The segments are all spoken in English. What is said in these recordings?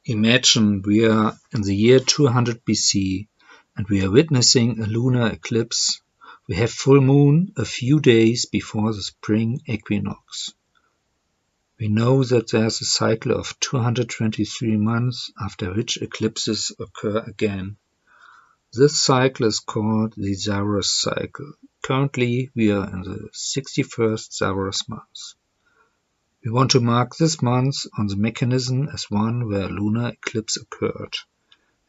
Imagine we are in the year 200 BC and we are witnessing a lunar eclipse. We have full moon a few days before the spring equinox. We know that there's a cycle of 223 months after which eclipses occur again. This cycle is called the Saros cycle. Currently we are in the 61st Saros month. We want to mark this month on the mechanism as one where a lunar eclipse occurred,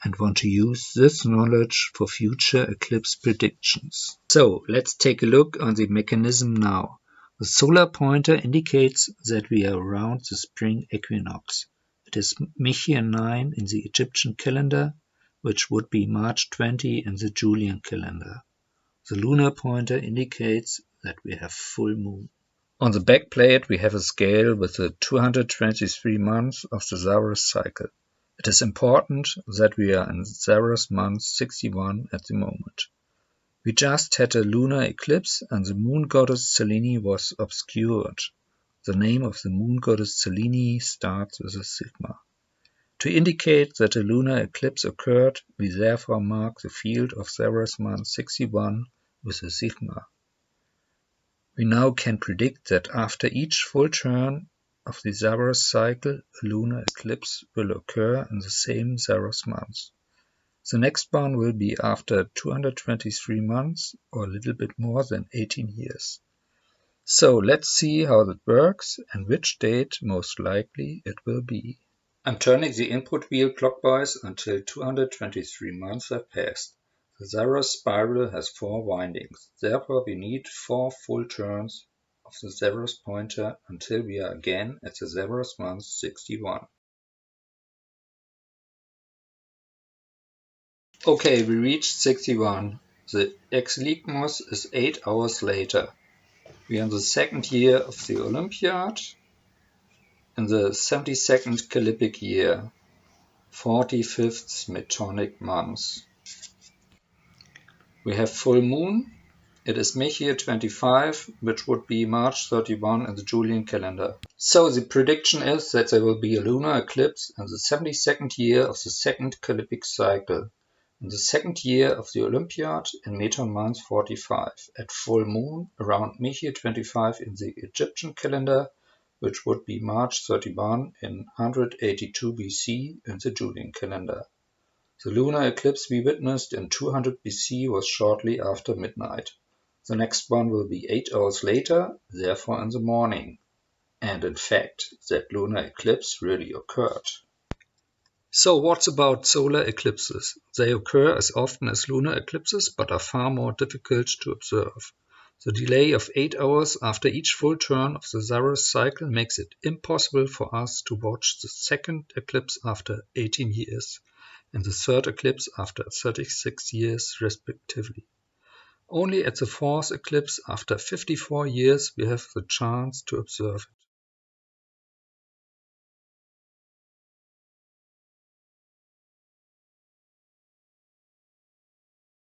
and want to use this knowledge for future eclipse predictions. So let's take a look on the mechanism now. The solar pointer indicates that we are around the spring equinox. It is Mechir 9 in the Egyptian calendar, which would be March 20 in the Julian calendar. The lunar pointer indicates that we have full moon. On the back plate we have a scale with the 223 months of the Saros cycle. It is important that we are in Saros month 61 at the moment. We just had a lunar eclipse and the moon goddess Selene was obscured. The name of the moon goddess Selene starts with a sigma. To indicate that a lunar eclipse occurred, we therefore mark the field of Saros month 61 with a sigma. We now can predict that after each full turn of the Saros cycle, a lunar eclipse will occur in the same Saros month. The next one will be after 223 months, or a little bit more than 18 years. So let's see how that works and which date most likely it will be. I'm turning the input wheel clockwise until 223 months have passed. The Saros spiral has 4 windings, therefore we need 4 full turns of the Saros pointer until we are again at the Saros month 61. Okay, we reached 61. The Eclipse is 8 hours later. We are in the 2nd year of the Olympiad, in the 72nd Calippic year, 45th Metonic month. We have full moon. It is Mechir 25, which would be March 31 in the Julian calendar. So the prediction is that there will be a lunar eclipse in the 72nd year of the 2nd Calippic cycle, in the 2nd year of the Olympiad in Meton month 45, at full moon around Mechir 25 in the Egyptian calendar, which would be March 31 in 182 BC in the Julian calendar. The lunar eclipse we witnessed in 200 BC was shortly after midnight. The next one will be 8 hours later, therefore in the morning. And in fact, that lunar eclipse really occurred. So what about solar eclipses? They occur as often as lunar eclipses, but are far more difficult to observe. The delay of 8 hours after each full turn of the Saros cycle makes it impossible for us to watch the 2nd eclipse after 18 years. And the 3rd eclipse after 36 years respectively. Only at the 4th eclipse after 54 years we have the chance to observe